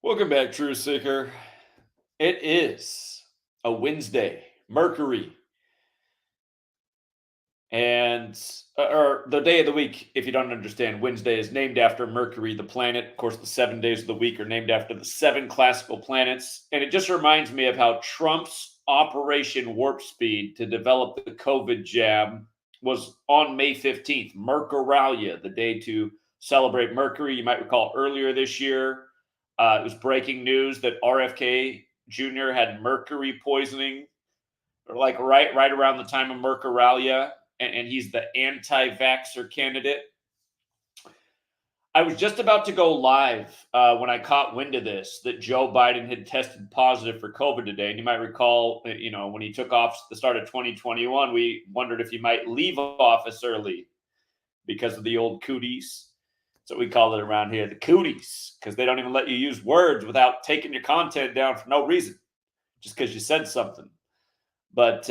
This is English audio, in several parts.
Welcome back, True Seeker. It is a Wednesday, Mercury, and or the day of the week. If you don't understand, Wednesday is named after Mercury, the planet. Of course, the 7 days of the week are named after the seven classical planets, and it just reminds me of how Trump's Operation Warp Speed to develop the COVID jab was on May 15th, Mercuralia, the day to celebrate Mercury. You might recall earlier this year, it was breaking news that RFK Jr. had mercury poisoning, or like right around the time of Mercuralia, and he's the anti-vaxxer candidate. I was just about to go live when I caught wind of this that Joe Biden had tested positive for COVID today. And you might recall, when he took off at the start of 2021, we wondered if he might leave office early because of the old cooties. So we call it around here the cooties, because they don't even let you use words without taking your content down for no reason, just because you said something. But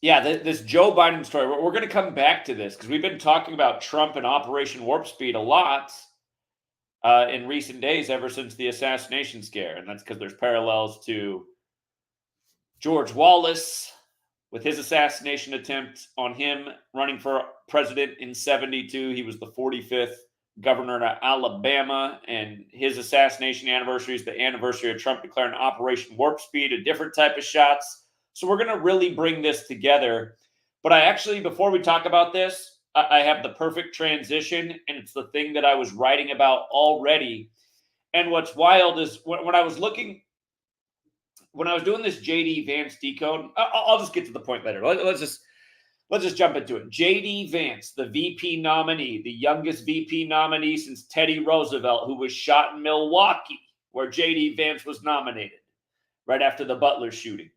yeah, this Joe Biden story, we're going to come back to this because we've been talking about Trump and Operation Warp Speed a lot in recent days, ever since the assassination scare. And that's because there's parallels to George Wallace with his assassination attempt on him running for president in 72. He was the 45th governor of Alabama, and his assassination anniversary is the anniversary of Trump declaring Operation Warp Speed, a different type of shots. So we're going to really bring this together. But I actually, before we talk about this, I have the perfect transition, and it's the thing that I was writing about already. And what's wild is when I was looking, when I was doing this JD Vance decode, I'll just get to the point later. Let's just jump into it. JD Vance, the VP nominee, the youngest VP nominee since Teddy Roosevelt, who was shot in Milwaukee, where JD Vance was nominated right after the Butler shooting.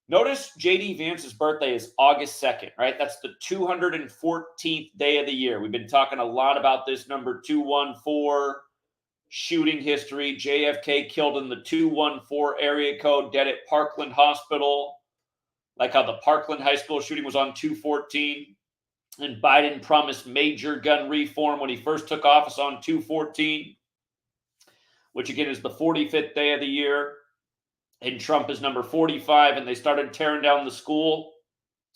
Notice JD Vance's birthday is August 2nd, right? That's the 214th day of the year. We've been talking a lot about this number 214 shooting history. JFK killed in the 214 area code, dead at Parkland Hospital, like how the Parkland High School shooting was on 214. And Biden promised major gun reform when he first took office on 214, which again is the 45th day of the year. And Trump is number 45, and they started tearing down the school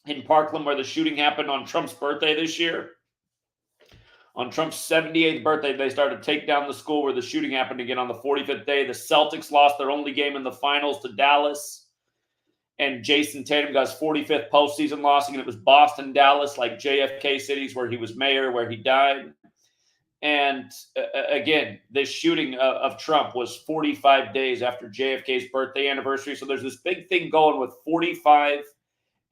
in Parkland where the shooting happened on Trump's birthday this year. On Trump's 78th birthday, they started to take down the school where the shooting happened again on the 45th day. The Celtics lost their only game in the finals to Dallas. And Jason Tatum got his 45th postseason loss, and it was Boston, Dallas, like JFK cities where he was mayor, where he died. And again, this shooting of Trump was 45 days after JFK's birthday anniversary. So there's this big thing going with 45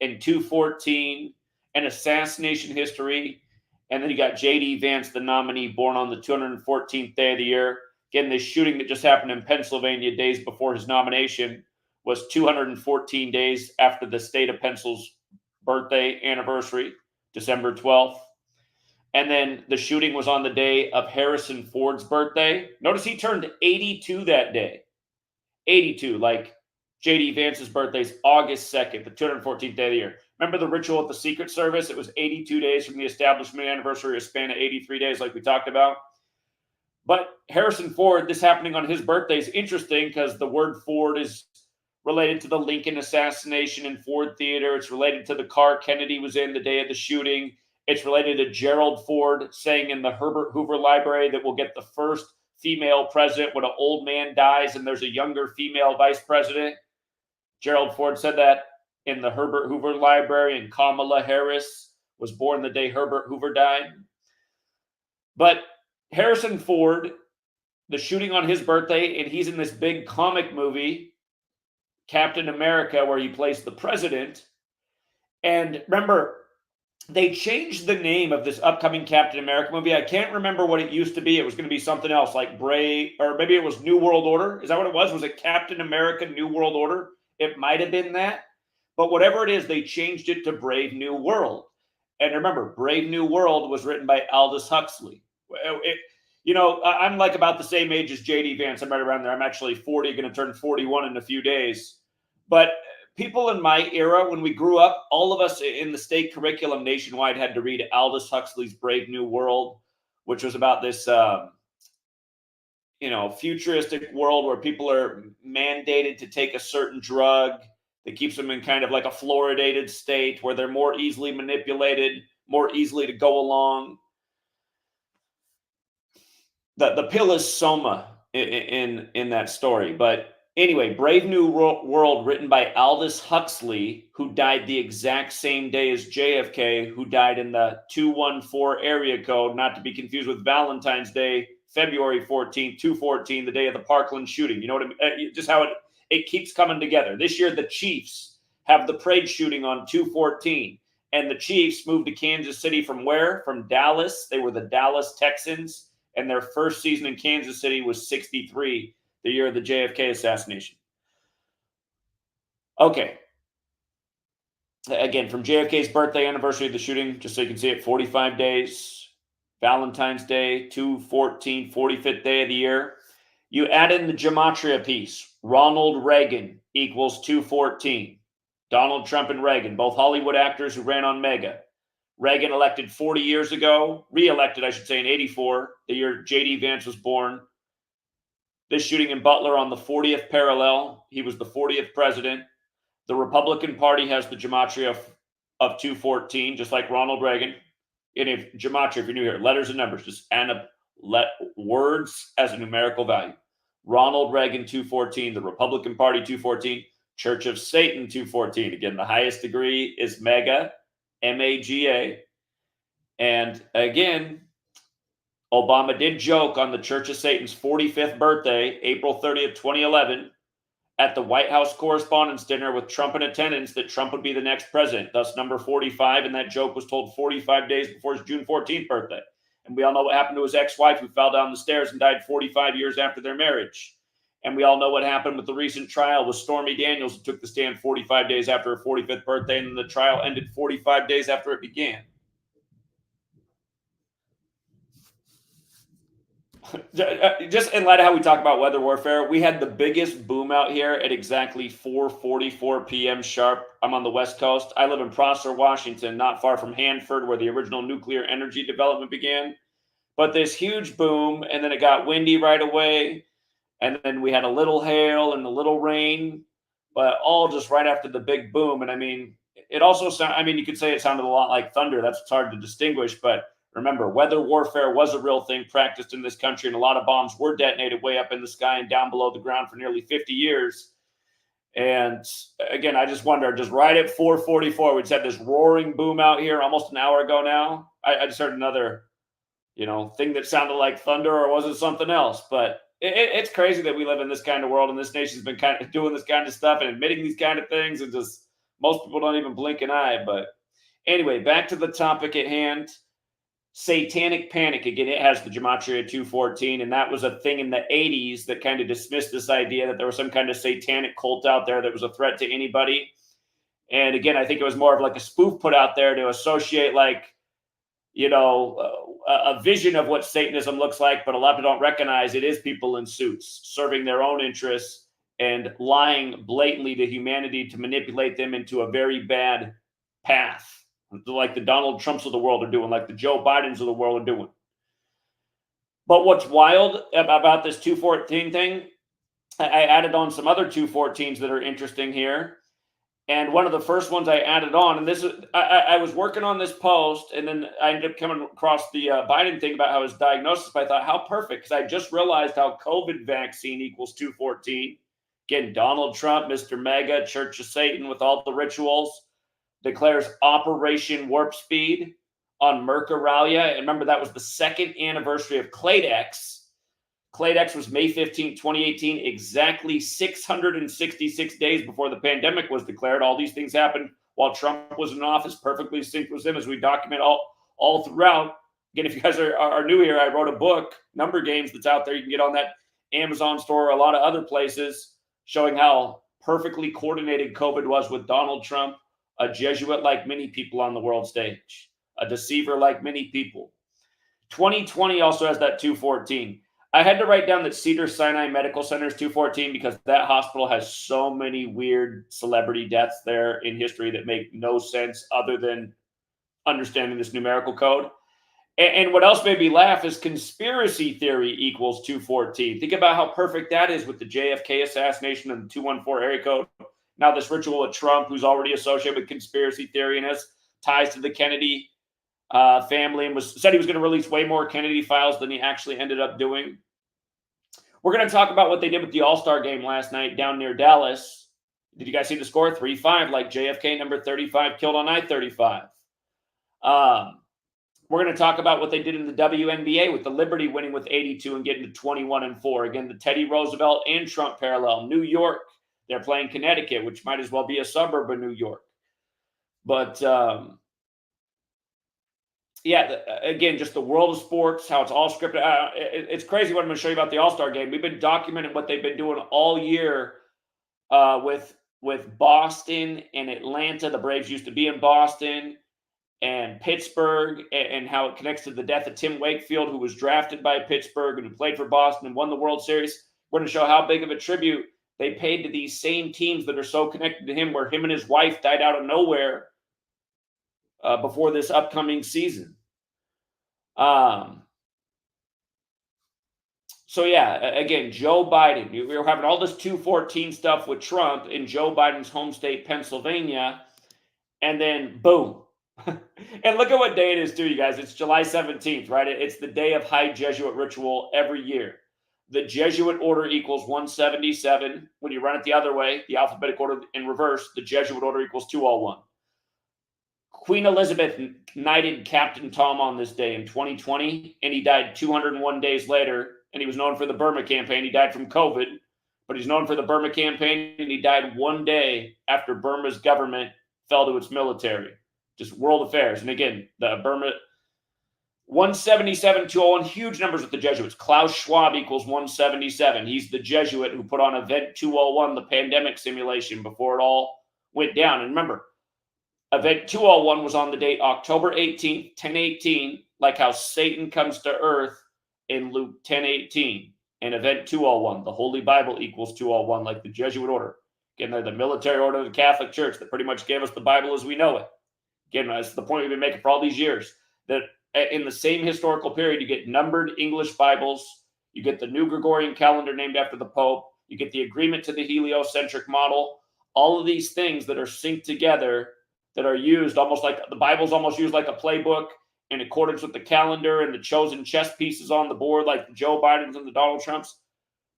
and 214 and assassination history. And then you got JD Vance, the nominee, born on the 214th day of the year. Again, this shooting that just happened in Pennsylvania days before his nomination was 214 days after the state of Pennsylvania's birthday anniversary, December 12th. And then the shooting was on the day of Harrison Ford's birthday. Notice he turned 82 that day. 82, like JD Vance's birthday is August 2nd, the 214th day of the year. Remember the ritual at the Secret Service? It was 82 days from the establishment anniversary, a span of 83 days like we talked about. But Harrison Ford, this happening on his birthday is interesting because the word Ford is related to the Lincoln assassination in Ford Theater. It's related to the car Kennedy was in the day of the shooting. It's related to Gerald Ford saying in the Herbert Hoover Library that we'll get the first female president when an old man dies and there's a younger female vice president. Gerald Ford said that in the Herbert Hoover Library, and Kamala Harris was born the day Herbert Hoover died. But Harrison Ford, the shooting on his birthday, and he's in this big comic movie, Captain America, where he plays the president. And remember, they changed the name of this upcoming Captain America movie. I can't remember what it used to be. It was going to be something else, like Brave, or maybe it was New World Order. Is that what it was? Was it Captain America New World Order? It might have been that. But whatever it is, they changed it to Brave New World. And remember, Brave New World was written by Aldous Huxley. I'm like about the same age as JD Vance. I'm right around there. I'm actually 40, going to turn 41 in a few days. But people in my era, when we grew up, all of us in the state curriculum nationwide had to read Aldous Huxley's Brave New World, which was about this futuristic world where people are mandated to take a certain drug that keeps them in kind of like a fluoridated state where they're more easily manipulated, more easily to go along. The pill is soma in that story. But anyway, Brave New World, written by Aldous Huxley, who died the exact same day as JFK, who died in the 214 area code, not to be confused with Valentine's Day, February 14th, 214, the day of the Parkland shooting. You know what I mean? Just how it keeps coming together. This year, the Chiefs have the parade shooting on 214. And the Chiefs moved to Kansas City from where? From Dallas. They were the Dallas Texans. And their first season in Kansas City was 63, the year of the JFK assassination. Okay. Again, from JFK's birthday anniversary of the shooting, just so you can see it, 45 days. Valentine's Day, 2/14, 45th day of the year. You add in the gematria piece. Ronald Reagan equals 214. Donald Trump and Reagan, both Hollywood actors who ran on Mega. Reagan elected 40 years ago, re-elected, I should say, in 84, the year J.D. Vance was born. This shooting in Butler on the 40th parallel. He was the 40th president. The Republican Party has the gematria of 214, just like Ronald Reagan. And if gematria, if you're new here, letters and numbers, just add up words as a numerical value. Ronald Reagan 214, the Republican Party 214, Church of Satan 214. Again, the highest degree is MAGA, M-A-G-A. And again, Obama did joke on the Church of Satan's 45th birthday, April 30th, 2011, at the White House Correspondents' Dinner with Trump in attendance that Trump would be the next president, thus number 45, and that joke was told 45 days before his June 14th birthday. And we all know what happened to his ex-wife who fell down the stairs and died 45 years after their marriage. And we all know what happened with the recent trial with Stormy Daniels, who took the stand 45 days after her 45th birthday, and the trial ended 45 days after it began. Just in light of how we talk about weather warfare, we had the biggest boom out here at exactly 4:44 p.m. sharp. I'm on the West Coast. I live in Prosser, Washington, not far from Hanford, where the original nuclear energy development began. But this huge boom, and then it got windy right away. And then we had a little hail and a little rain, but all just right after the big boom. And I mean, it also you could say it sounded a lot like thunder. That's what's hard to distinguish. But remember, weather warfare was a real thing practiced in this country, and a lot of bombs were detonated way up in the sky and down below the ground for nearly 50 years. And again, I just wonder, just right at 4:44, we just had this roaring boom out here almost an hour ago now. I just heard another, thing that sounded like thunder, or was it something else? But it's crazy that we live in this kind of world, and this nation's been kind of doing this kind of stuff and admitting these kind of things, and just most people don't even blink an eye. But anyway, back to the topic at hand. Satanic panic. Again, it has the gematria 214, and that was a thing in the 80s that kind of dismissed this idea that there was some kind of satanic cult out there that was a threat to anybody. And again, I think it was more of like a spoof put out there to associate a vision of what Satanism looks like, but a lot of people don't recognize it is people in suits serving their own interests and lying blatantly to humanity to manipulate them into a very bad path, like the Donald Trumps of the world are doing, like the Joe Bidens of the world are doing. But what's wild about this 214 thing, I added on some other 214s that are interesting here. And one of the first ones I added on, and this is, I was working on this post, and then I ended up coming across the Biden thing about how his diagnosis, but I thought, how perfect, because I just realized how COVID vaccine equals 214. Again, Donald Trump, Mr. Mega, Church of Satan with all the rituals, declares Operation Warp Speed on Mercuralia. And remember, that was the second anniversary of Cladex. Cladex was May 15, 2018, exactly 666 days before the pandemic was declared. All these things happened while Trump was in office, perfectly synced with him, as we document all throughout. Again, if you guys are new here, I wrote a book, Number Games, that's out there. You can get on that Amazon store or a lot of other places, showing how perfectly coordinated COVID was with Donald Trump, a Jesuit like many people on the world stage, a deceiver like many people. 2020 also has that 214. I had to write down that Cedars-Sinai Medical Center is 214 because that hospital has so many weird celebrity deaths there in history that make no sense other than understanding this numerical code. And what else made me laugh is conspiracy theory equals 214. Think about how perfect that is with the JFK assassination and the 214 area code. Now this ritual with Trump, who's already associated with conspiracy theory and has ties to the Kennedy family, and said he was going to release way more Kennedy files than he actually ended up doing. We're going to talk about what they did with the All-Star game last night down near Dallas. Did you guys see the score? 3-5, like JFK number 35 killed on I-35. We're going to talk about what they did in the WNBA with the Liberty winning with 82 and getting to 21-4. Again, the Teddy Roosevelt and Trump parallel. New York, they're playing Connecticut, which might as well be a suburb of New York. But yeah, again, just the world of sports, how it's all scripted. It's crazy what I'm going to show you about the All-Star game. We've been documenting what they've been doing all year with Boston and Atlanta. The Braves used to be in Boston, and Pittsburgh, and how it connects to the death of Tim Wakefield, who was drafted by Pittsburgh and who played for Boston and won the World Series. We're going to show how big of a tribute they paid to these same teams that are so connected to him, where him and his wife died out of nowhere before this upcoming season. So yeah, again, Joe Biden, we were having all this 214 stuff with Trump in Joe Biden's home state, Pennsylvania, and then boom. And look at what day it is too, you guys. It's July 17th, right? It's the day of High Jesuit ritual every year. The Jesuit order equals 177. When you run it the other way, the alphabetic order in reverse, the Jesuit order equals 201. Queen Elizabeth knighted Captain Tom on this day in 2020, and he died 201 days later, and he was known for the Burma campaign. He died from COVID, but he's known for the Burma campaign, and he died one day after Burma's government fell to its military. Just world affairs. And again, the Burma 177, 201, huge numbers with the Jesuits. Klaus Schwab equals 177. He's the Jesuit who put on Event 201, the pandemic simulation, before it all went down. And remember, Event 201 was on the date October 18th, 1018, like how Satan comes to earth in Luke 10:18. And Event 201, the Holy Bible equals 201, like the Jesuit order. Again, they're the military order of the Catholic Church that pretty much gave us the Bible as we know it. Again, that's the point we've been making for all these years, that in the same historical period, you get numbered English Bibles, you get the new Gregorian calendar named after the Pope, you get the agreement to the heliocentric model, all of these things that are synced together, that are used almost like the Bible's almost used like a playbook in accordance with the calendar and the chosen chess pieces on the board, like the Joe Bidens and the Donald Trumps,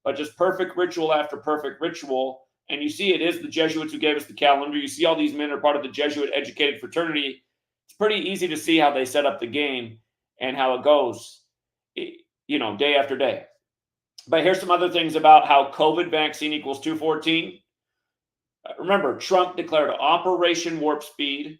but just perfect ritual after perfect ritual. And you see, it is the Jesuits who gave us the calendar. You see all these men are part of the Jesuit educated fraternity. It's pretty easy to see how they set up the game and how it goes, you know, day after day. But here's some other things about how COVID vaccine equals 214. Remember, Trump declared Operation Warp Speed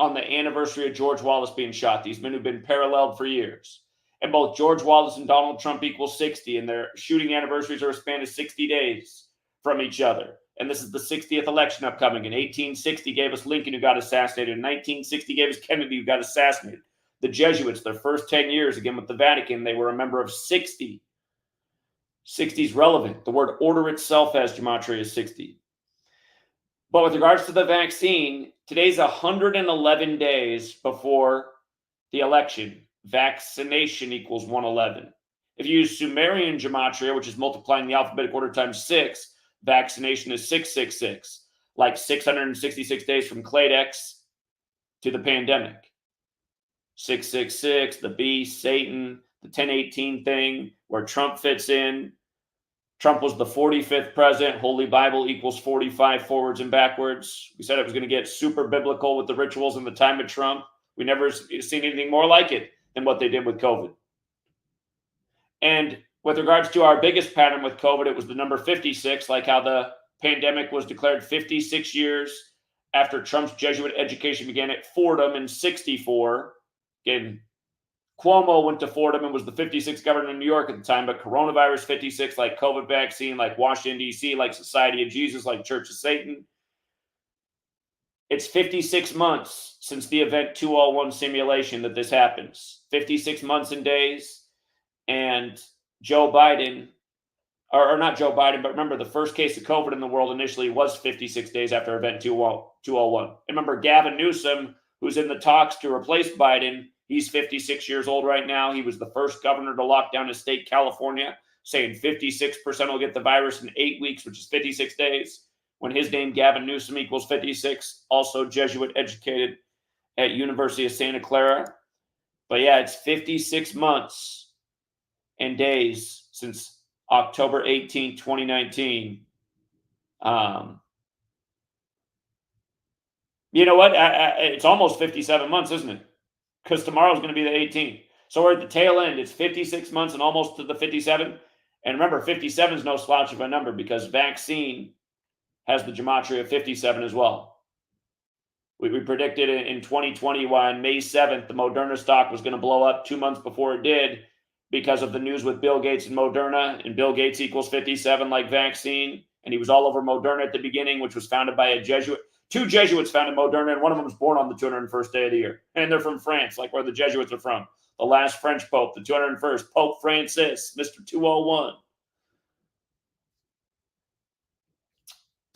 on the anniversary of George Wallace being shot. These men who've been paralleled for years. And both George Wallace and Donald Trump equals 60, and their shooting anniversaries are a span of 60 days from each other. And this is the 60th election upcoming. In 1860 gave us Lincoln, who got assassinated. In 1960 gave us Kennedy, who got assassinated. The Jesuits, their first 10 years, again with the Vatican, they were a member of 60. 60 is relevant. The word order itself as gematria is 60. But with regards to the vaccine, today's 111 days before the election. Vaccination equals 111. If you use Sumerian gematria, which is multiplying the alphabetic order times 6, vaccination is 666, like 666 days from Cladex to the pandemic. 666, the beast, Satan, the 1018 thing, where Trump fits in. Trump was the 45th president. Holy Bible equals 45 forwards and backwards. We said it was going to get super biblical with the rituals in the time of Trump. We never seen anything more like it than what they did with COVID. And with regards to our biggest pattern with COVID, it was the number 56, like how the pandemic was declared 56 years after Trump's Jesuit education began at Fordham in 64. Again, Cuomo went to Fordham and was the 56th governor of New York at the time, but coronavirus 56, like COVID vaccine, like Washington, D.C., like Society of Jesus, like Church of Satan. It's 56 months since the Event 201 simulation that this happens. 56 months and days. And Joe Biden, or not Joe Biden, but remember the first case of COVID in the world initially was 56 days after Event 201. And remember Gavin Newsom, who's in the talks to replace Biden, He's 56 years old right now. He was the first governor to lock down his state, California, saying 56% will get the virus in 8 weeks, which is 56 days. When his name, Gavin Newsom, equals 56, also Jesuit educated at University of Santa Clara. But yeah, it's 56 months and days since October 18, 2019. You know what? It's almost 57 months, isn't it? Because tomorrow's going to be the 18th. So we're at the tail end. It's 56 months and almost to the 57. And remember, 57 is no slouch of a number because vaccine has the gematria of 57 as well. We predicted in 2020 on May 7th, the Moderna stock was going to blow up 2 months before it did because of the news with Bill Gates and Moderna. And Bill Gates equals 57 like vaccine. And he was all over Moderna at the beginning, which was founded by a Jesuit. 2 Jesuits founded Moderna, and one of them was born on the 201st day of the year. And they're from France, like where the Jesuits are from. The last French Pope, the 201st, Pope Francis, Mr. 201.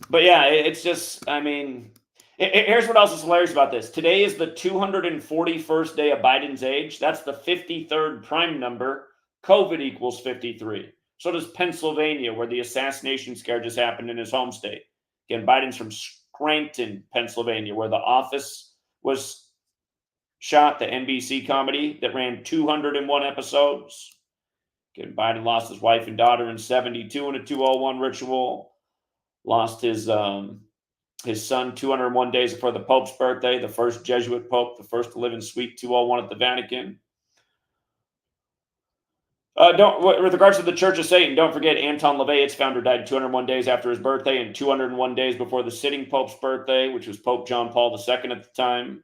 But yeah, it's just, I mean, here's what else is hilarious about this. Today is the 241st day of Biden's age. That's the 53rd prime number. COVID equals 53. So does Pennsylvania, where the assassination scare just happened in his home state. Again, Biden's from Scranton, Pennsylvania, where The Office was shot, the NBC comedy that ran 201 episodes. Again, Biden lost his wife and daughter in 72 in a 201 ritual. Lost his son 201 days before the Pope's birthday, the first Jesuit Pope, the first to live in Suite 201 at the Vatican. With regards to the Church of Satan, don't forget Anton LaVey, its founder, died 201 days after his birthday and 201 days before the sitting Pope's birthday, which was Pope John Paul II at the time,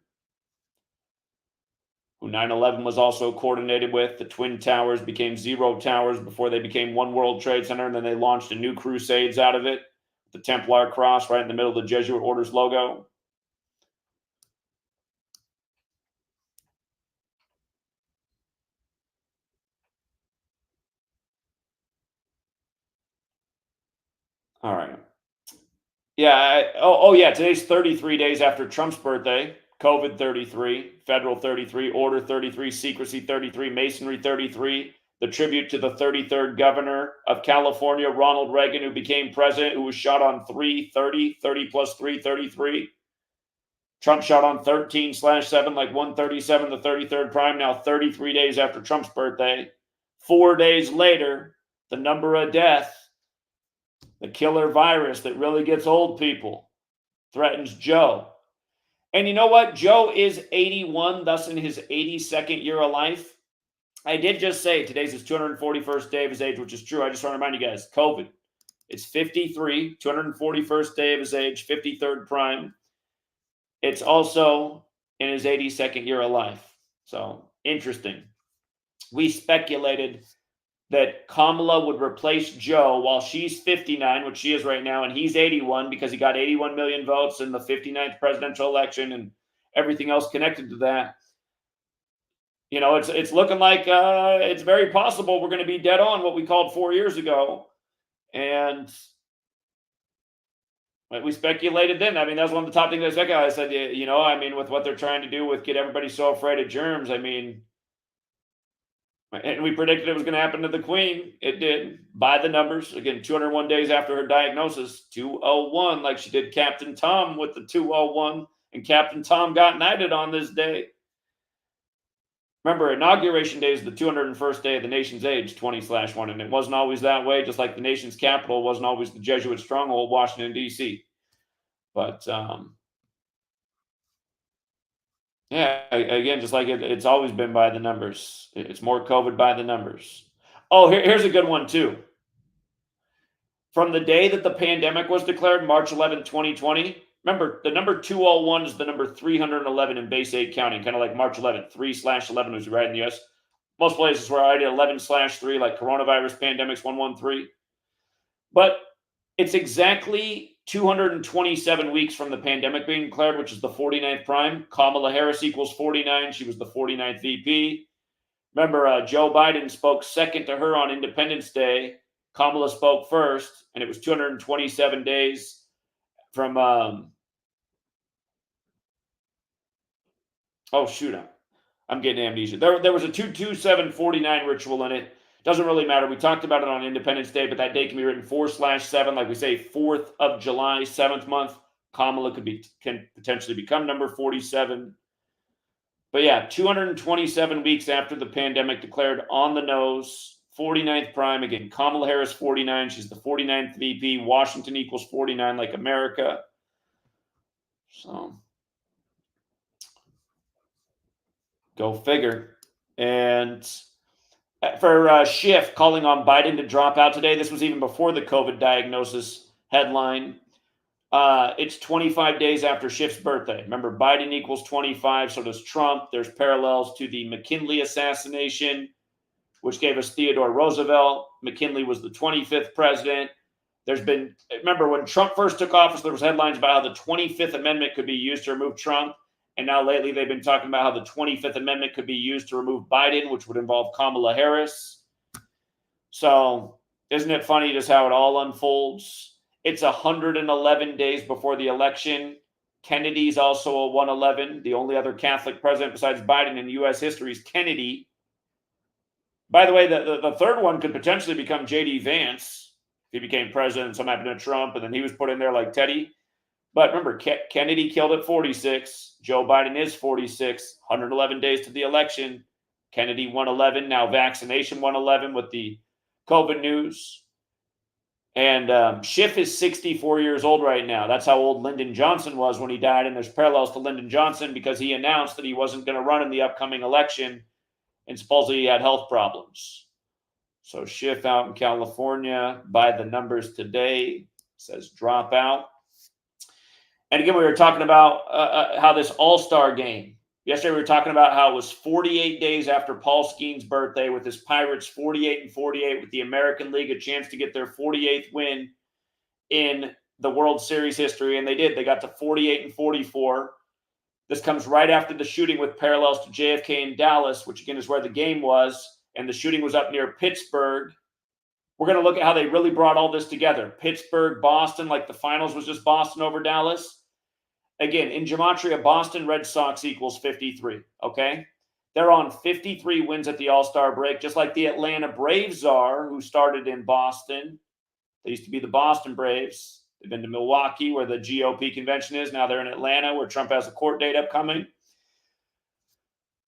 who 9/11 was also coordinated with. The Twin Towers became Zero Towers before they became One World Trade Center, and then they launched a new crusades out of it. The Templar cross right in the middle of the Jesuit Order's logo. All right. Yeah. Yeah. Today's 33 days after Trump's birthday. COVID 33, Federal 33, Order 33, Secrecy 33, Masonry 33. The tribute to the 33rd governor of California, Ronald Reagan, who became president, who was shot on 3/30, 30 plus 3, 33. Trump shot on 13/7, like 137, the 33rd prime, now 33 days after Trump's birthday. 4 days later, the number of death, the killer virus that really gets old people, threatens Joe. And you know what? Joe is 81, thus in his 82nd year of life. I did just say today's his 241st day of his age, which is true. I just want to remind you guys, COVID. It's 53, 241st day of his age, 53rd prime. It's also in his 82nd year of life. So interesting. We speculated that Kamala would replace Joe while she's 59, which she is right now, and he's 81 because he got 81 million votes in the 59th presidential election and everything else connected to that. You know, it's looking like it's very possible we're going to be dead on what we called 4 years ago. And we speculated then. I mean, that's one of the top things I said. I said, you know, I mean, with what they're trying to do with get everybody so afraid of germs, I mean, and we predicted it was going to happen to the Queen. It did, by the numbers. Again, 201 days after her diagnosis, 201, like she did Captain Tom with the 201. And Captain Tom got knighted on this day. Remember, Inauguration Day is the 201st day of the nation's age, 20/1, and it wasn't always that way, just like the nation's capital wasn't always the Jesuit stronghold, Washington, D.C. But, yeah, again, just like it's always been by the numbers. It's more COVID by the numbers. Oh, here's a good one, too. From the day that the pandemic was declared, March 11, 2020, remember, the number 201 is the number 311 in base 8 counting, kind of like March 11th. 3/11 was right in the U.S. Most places where I did 11/3, like coronavirus pandemics 113. But it's exactly 227 weeks from the pandemic being declared, which is the 49th prime. Kamala Harris equals 49. She was the 49th VP. Remember, Joe Biden spoke second to her on Independence Day. Kamala spoke first, and it was 227 days from oh, shoot. I'm getting amnesia. There was a 22749 ritual in it. Doesn't really matter. We talked about it on Independence Day, but that day can be written 4/7, like we say, 4th of July, 7th month. Kamala can potentially become number 47. But yeah, 227 weeks after the pandemic declared on the nose, 49th prime. Again, Kamala Harris, 49. She's the 49th VP. Washington equals 49 like America. So go figure. And for Schiff calling on Biden to drop out today, this was even before the COVID diagnosis headline. It's 25 days after Schiff's birthday. Remember, Biden equals 25, so does Trump. There's parallels to the McKinley assassination, which gave us Theodore Roosevelt. McKinley was the 25th president. Remember, when Trump first took office, there was headlines about how the 25th Amendment could be used to remove Trump. And now lately, they've been talking about how the 25th Amendment could be used to remove Biden, which would involve Kamala Harris. So isn't it funny just how it all unfolds? It's 111 days before the election. Kennedy's also a 111. The only other Catholic president besides Biden in U.S. history is Kennedy. By the way, the third one could potentially become J.D. Vance if he became president and something happened to Trump, and then he was put in there like Teddy. But remember, Kennedy killed at 46. Joe Biden is 46. 111 days to the election. Kennedy 111. Now vaccination 111 with the COVID news. And Schiff is 64 years old right now. That's how old Lyndon Johnson was when he died. And there's parallels to Lyndon Johnson because he announced that he wasn't going to run in the upcoming election. And supposedly he had health problems. So Schiff out in California, by the numbers today, says drop out. And again, we were talking about how this all-star game. Yesterday, we were talking about how it was 48 days after Paul Skeen's birthday with his Pirates 48-48 with the American League, a chance to get their 48th win in the World Series history. And they did. They got to 48-44. This comes right after the shooting with parallels to JFK in Dallas, which again is where the game was. And the shooting was up near Pittsburgh. We're going to look at how they really brought all this together. Pittsburgh, Boston, like the finals was just Boston over Dallas. Again, in Gematria, Boston Red Sox equals 53, okay? They're on 53 wins at the All-Star break, just like the Atlanta Braves are, who started in Boston. They used to be the Boston Braves. They've been to Milwaukee, where the GOP convention is. Now they're in Atlanta, where Trump has a court date upcoming.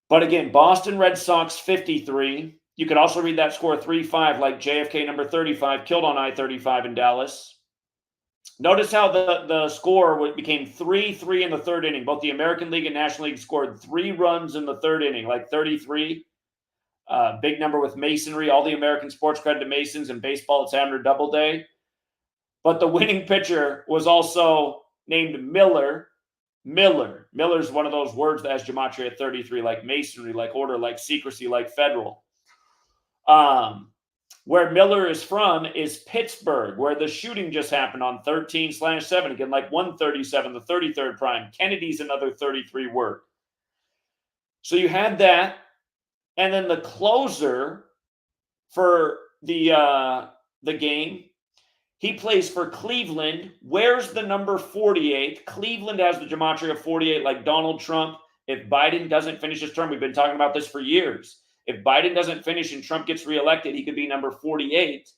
But again, Boston Red Sox 53. You could also read that score 3-5, like JFK number 35 killed on I-35 in Dallas. Notice how the score became 3-3 in the third inning. Both the American League and National League scored 3 runs in the third inning, like 33. Big number with Masonry. All the American sports credit to Masons. In baseball, it's Hammer Doubleday. But the winning pitcher was also named Miller. Miller's one of those words that has gematria 33, like Masonry, like order, like secrecy, like federal. Where Miller is from is Pittsburgh, where the shooting just happened on 13/7. Again, like 137, the 33rd prime. Kennedy's another 33 word. So you had that. And then the closer for the game, he plays for Cleveland. Where's the number 48? Cleveland has the gematria of 48, like Donald Trump. If Biden doesn't finish his term, we've been talking about this for years. If Biden doesn't finish and Trump gets reelected, he could be number 48.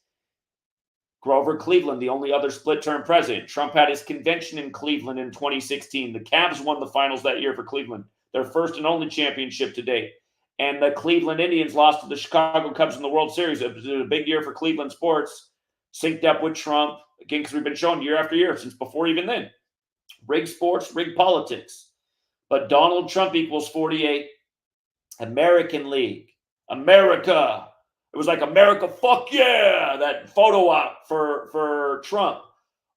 Grover Cleveland, the only other split-term president. Trump had his convention in Cleveland in 2016. The Cavs won the finals that year for Cleveland, their first and only championship to date. And the Cleveland Indians lost to the Chicago Cubs in the World Series. It was a big year for Cleveland sports, synced up with Trump, again, because we've been showing year after year since before even then. Rigged sports, rigged politics. But Donald Trump equals 48. American League. America. It was like America, fuck yeah, that photo op for Trump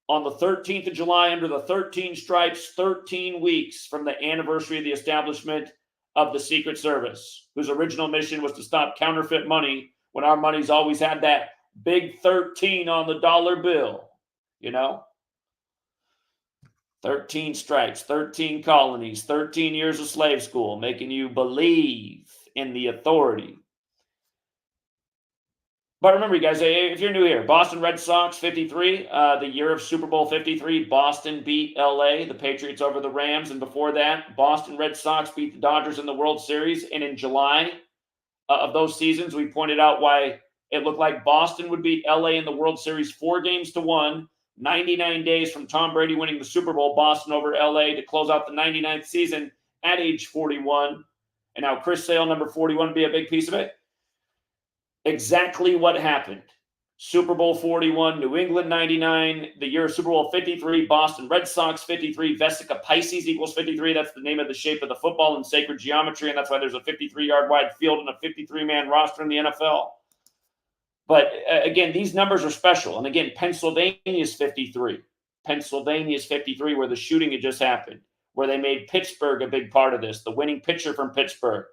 on the 13th of July under the 13 stripes, 13 weeks from the anniversary of the establishment of the Secret Service, whose original mission was to stop counterfeit money when our money's always had that big 13 on the dollar bill, you know? 13 stripes, 13 colonies, 13 years of slave school, making you believe in the authority. But remember, you guys, if you're new here, Boston Red Sox 53, the year of Super Bowl 53, Boston beat LA, the Patriots over the Rams. And before that, Boston Red Sox beat the Dodgers in the World Series. And in July of those seasons, we pointed out why it looked like Boston would beat LA in the World Series 4-1. 99 days from Tom Brady winning the Super Bowl, Boston over LA to close out the 99th season at age 41. And now Chris Sale, number 41, would be a big piece of it. Exactly what happened. Super Bowl 41, New England 99, the year of Super Bowl 53, Boston Red Sox 53, Vesica Pisces equals 53. That's the name of the shape of the football in sacred geometry, and that's why there's a 53-yard wide field and a 53-man roster in the NFL. But again, these numbers are special. And again, Pennsylvania is 53. Pennsylvania is 53, where the shooting had just happened, where they made Pittsburgh a big part of this, the winning pitcher from Pittsburgh.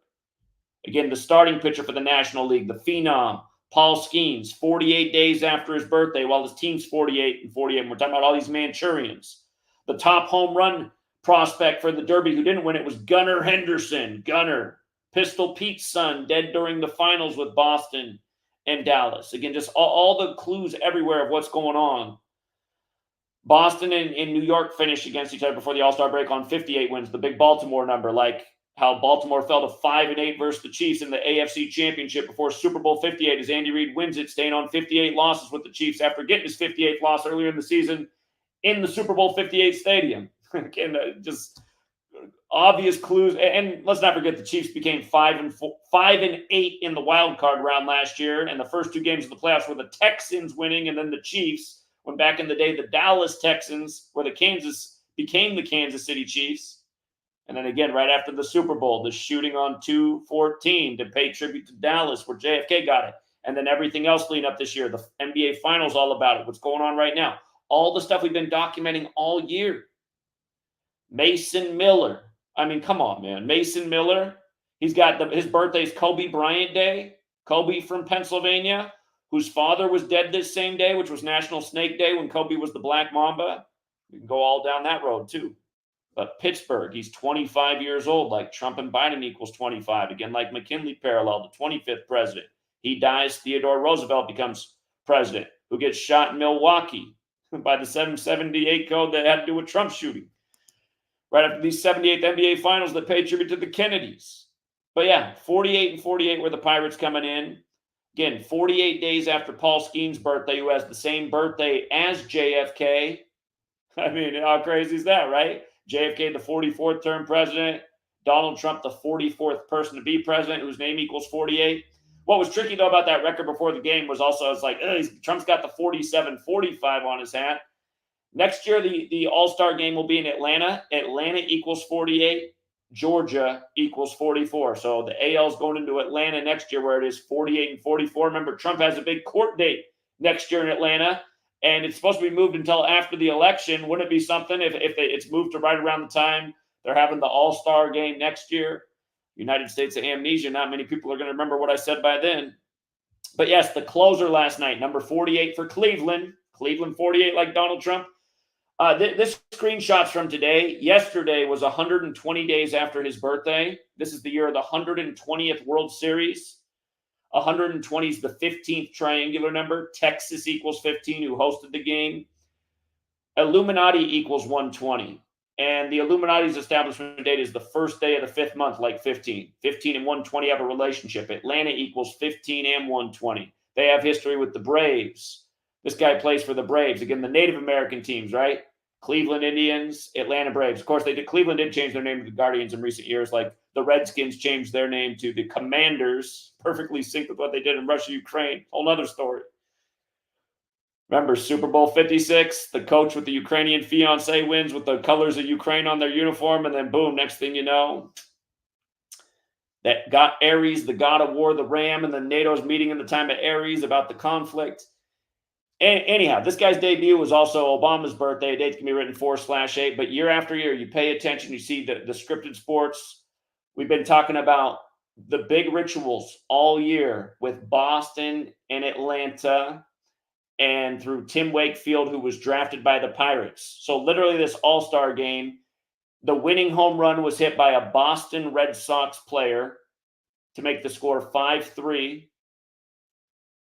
Again, the starting pitcher for the National League, the phenom, Paul Skeens, 48 days after his birthday, while his team's 48 and 48. And we're talking about all these Manchurians. The top home run prospect for the Derby who didn't win it was Gunnar Henderson. Gunnar, Pistol Pete's son, dead during the finals with Boston and Dallas. Again, just all the clues everywhere of what's going on. Boston and New York finished against each other before the All-Star break on 58 wins, the big Baltimore number, like how Baltimore fell to 5-8 versus the Chiefs in the AFC Championship before Super Bowl 58 as Andy Reid wins it, staying on 58 losses with the Chiefs after getting his 58th loss earlier in the season in the Super Bowl 58 stadium. Again, just obvious clues. And let's not forget the Chiefs became 5-8 in the wild card round last year, and the first two games of the playoffs were the Texans winning, and then the Chiefs, when back in the day the Dallas Texans became the Kansas City Chiefs. And then again, right after the Super Bowl, the shooting on 2/14 to pay tribute to Dallas, where JFK got it. And then everything else leading up this year, the NBA Finals, all about it, what's going on right now. All the stuff we've been documenting all year. Mason Miller. I mean, come on, man. Mason Miller. He's got his birthday is Kobe Bryant Day. Kobe from Pennsylvania, whose father was dead this same day, which was National Snake Day when Kobe was the Black Mamba. We can go all down that road, too. But Pittsburgh, he's 25 years old, like Trump and Biden equals 25. Again, like McKinley parallel, the 25th president. He dies, Theodore Roosevelt becomes president, who gets shot in Milwaukee by the 778 code that had to do with Trump's shooting. Right after these 78th NBA finals that paid tribute to the Kennedys. But yeah, 48 and 48 were the Pirates coming in. Again, 48 days after Paul Skeens' birthday, who has the same birthday as JFK. I mean, how crazy is that, right? JFK, the 44th term president. Donald Trump, the 44th person to be president, whose name equals 48. What was tricky, though, about that record before the game was also, it's like, Trump's got the 47-45 on his hat. Next year, the All-Star game will be in Atlanta. Atlanta equals 48. Georgia equals 44. So the AL is going into Atlanta next year where it is 48 and 44. Remember, Trump has a big court date next year in Atlanta, and it's supposed to be moved until after the election. Wouldn't it be something if it's moved to right around the time they're having the All-Star game next year? United States of amnesia. Not many people are going to remember what I said by then. But yes, the closer last night, number 48 for Cleveland. Cleveland 48 like Donald Trump. This screenshot's from today. Yesterday was 120 days after his birthday. This is the year of the 120th World Series. 120 is the 15th triangular number. Texas equals 15, who hosted the game. Illuminati equals 120. And the Illuminati's establishment date is the first day of the fifth month, like 15. 15 and 120 have a relationship. Atlanta equals 15 and 120. They have history with the Braves. This guy plays for the Braves. Again, the Native American teams, right? Cleveland Indians, Atlanta Braves. Of course, Cleveland did change their name to the Guardians in recent years, like the Redskins changed their name to the Commanders, perfectly synced with what they did in Russia, Ukraine. Whole nother story. Remember, Super Bowl 56, the coach with the Ukrainian fiancé wins with the colors of Ukraine on their uniform, and then boom, next thing you know, that got Aries, the god of war, the ram, and then NATO's meeting in the time of Aries about the conflict. Anyhow, this guy's debut was also Obama's birthday. Dates can be written 4/8, but year after year, you pay attention, you see the scripted sports. We've been talking about the big rituals all year with Boston and Atlanta and through Tim Wakefield, who was drafted by the Pirates. So literally this All-Star game, the winning home run was hit by a Boston Red Sox player to make the score 5-3.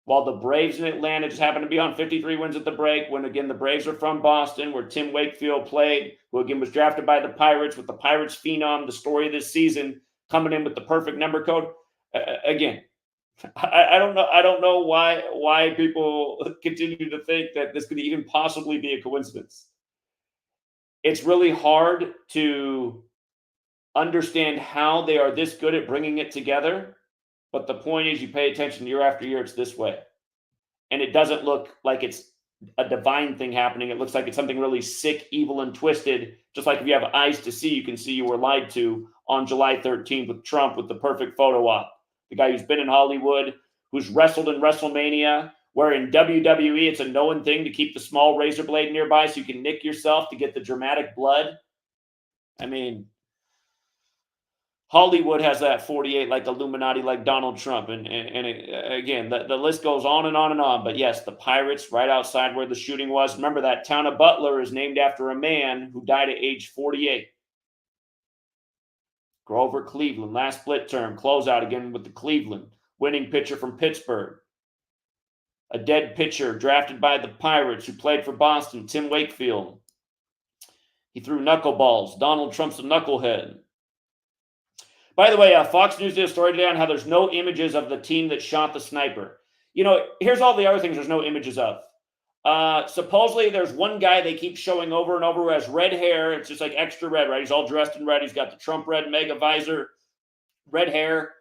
while the Braves in Atlanta just happened to be on 53 wins at the break, when again the Braves are from Boston, where Tim Wakefield played, who again was drafted by the Pirates, with the Pirates phenom, the story of this season, coming in with the perfect number code. Again, I don't know. I don't know why people continue to think that this could even possibly be a coincidence. It's really hard to understand how they are this good at bringing it together. But the point is, you pay attention year after year, it's this way. And it doesn't look like it's a divine thing happening. It looks like it's something really sick, evil, and twisted. Just like if you have eyes to see, you can see you were lied to on July 13th with Trump with the perfect photo op. The guy who's been in Hollywood, who's wrestled in WrestleMania, where in WWE it's a known thing to keep the small razor blade nearby so you can nick yourself to get the dramatic blood. I mean, Hollywood has that 48 like Illuminati, like Donald Trump. And again, the list goes on and on and on. But yes, the Pirates right outside where the shooting was. Remember, that town of Butler is named after a man who died at age 48. Grover Cleveland, last split term, closeout again with the Cleveland. Winning pitcher from Pittsburgh. A dead pitcher drafted by the Pirates who played for Boston, Tim Wakefield. He threw knuckleballs. Donald Trump's a knucklehead. By the way, Fox News did a story today on how there's no images of the team that shot the sniper. You know, here's all the other things there's no images of. Supposedly, there's one guy they keep showing over and over who has red hair. It's just like extra red, right? He's all dressed in red. He's got the Trump red mega visor, red hair.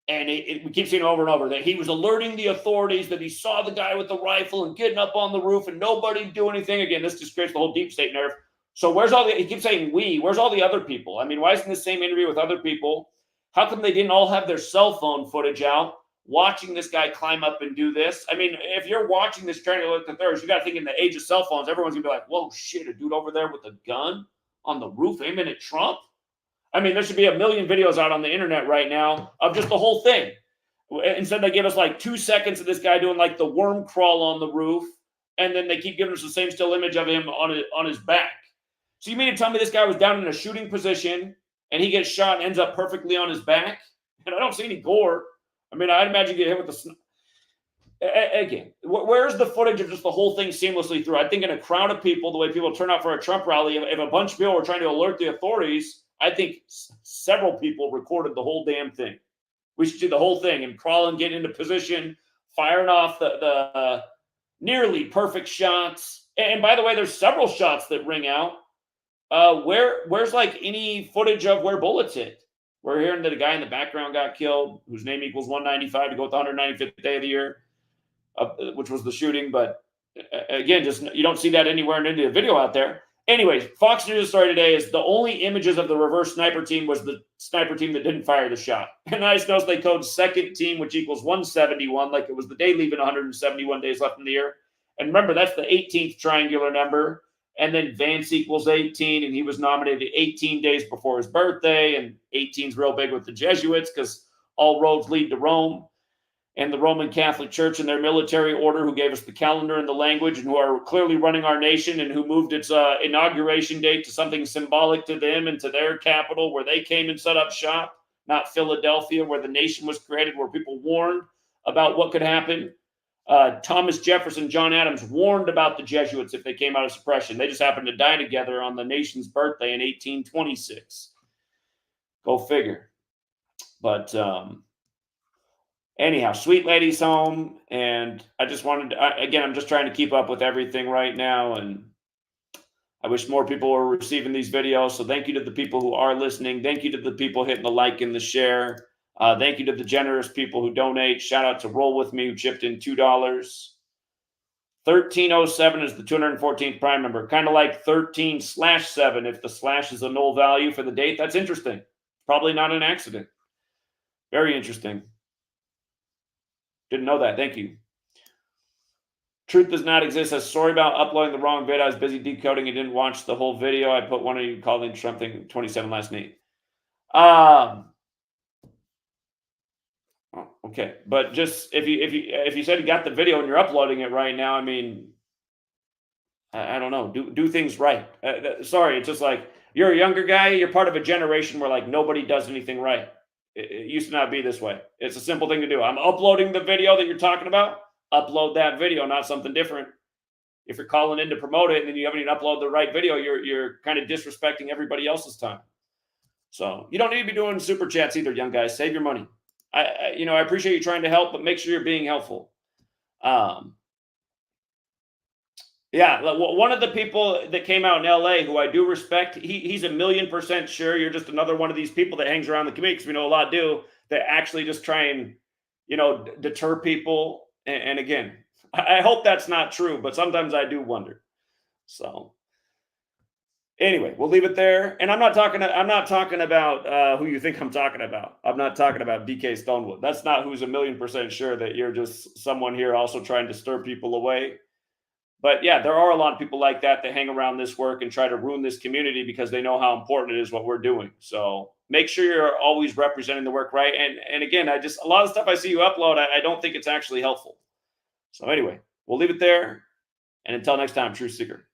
And we keep seeing over and over that he was alerting the authorities that he saw the guy with the rifle and getting up on the roof and nobody do anything. Again, this just creates the whole deep state narrative. So he keeps saying where's all the other people? I mean, why isn't the same interview with other people? How come they didn't all have their cell phone footage out watching this guy climb up and do this? I mean, if you're watching this trying to look at theirs, you got to think in the age of cell phones, everyone's going to be like, whoa, shit, a dude over there with a gun on the roof aiming at Trump? I mean, there should be a million videos out on the internet right now of just the whole thing. Instead, they give us like 2 seconds of this guy doing like the worm crawl on the roof, and then they keep giving us the same still image of him on his back. So you mean to tell me this guy was down in a shooting position and he gets shot and ends up perfectly on his back? And I don't see any gore. I mean, I'd imagine you get hit with the... Again, where's the footage of just the whole thing seamlessly through? I think in a crowd of people, the way people turn out for a Trump rally, if a bunch of people were trying to alert the authorities, I think several people recorded the whole damn thing. We should do the whole thing and crawl and get into position, firing off the nearly perfect shots. And by the way, there's several shots that ring out. Where's like any footage of where bullets hit? We're hearing that a guy in the background got killed, whose name equals 195 to go with the 195th day of the year, which was the shooting. But again, just you don't see that anywhere in any video out there. Anyways, Fox News' story today is the only images of the reverse sniper team was the sniper team that didn't fire the shot. And I just noticed they code second team, which equals 171, like it was the day leaving 171 days left in the year. And remember, that's the 18th triangular number. And then Vance equals 18, and he was nominated 18 days before his birthday. And 18 is real big with the Jesuits because all roads lead to Rome. And the Roman Catholic Church and their military order, who gave us the calendar and the language and who are clearly running our nation, and who moved its inauguration date to something symbolic to them and to their capital where they came and set up shop, not Philadelphia, where the nation was created, where people warned about what could happen. Thomas Jefferson, John Adams warned about the Jesuits if they came out of suppression. They just happened to die together on the nation's birthday in 1826. Go figure. But anyhow, sweet lady's home, and I just wanted to, again, I'm just trying to keep up with everything right now, and I wish more people were receiving these videos. So thank you to the people who are listening. Thank you to the people hitting the like and the share. Thank you to the generous people who donate. Shout out to Roll With Me, who chipped in $2. 1307 is the 214th prime number. Kind of like 13/7 if the slash is a null value for the date. That's interesting. Probably not an accident. Very interesting. Didn't know that. Thank you. Truth does not exist. Says, sorry about uploading the wrong vid. I was busy decoding and didn't watch the whole video. I put one of you calling Trump thing 27 last night. Okay, but just if you said you got the video and you're uploading it right now, I mean, I don't know. Do things right. Sorry, it's just like you're a younger guy. You're part of a generation where like nobody does anything right. It used to not be this way. It's a simple thing to do. I'm uploading the video that you're talking about. upload that video, not something different. If you're calling in to promote it and then you haven't even uploaded the right video, you're kind of disrespecting everybody else's time. So you don't need to be doing super chats either, young guys. Save your money. I appreciate you trying to help, but make sure you're being helpful. Yeah, one of the people that came out in LA who I do respect, he's 1,000,000% sure you're just another one of these people that hangs around the community, because we know a lot do, that actually just try and, deter people. And again, I hope that's not true, but sometimes I do wonder. So anyway, we'll leave it there. And I'm not talking about who you think I'm talking about. I'm not talking about DK Stonewood. That's not who's 1,000,000% sure that you're just someone here also trying to stir people away. But yeah, there are a lot of people like that hang around this work and try to ruin this community because they know how important it is what we're doing. So make sure you're always representing the work right. And again, a lot of stuff I see you upload, I don't think it's actually helpful. So anyway, we'll leave it there. And until next time, Truth Seeker.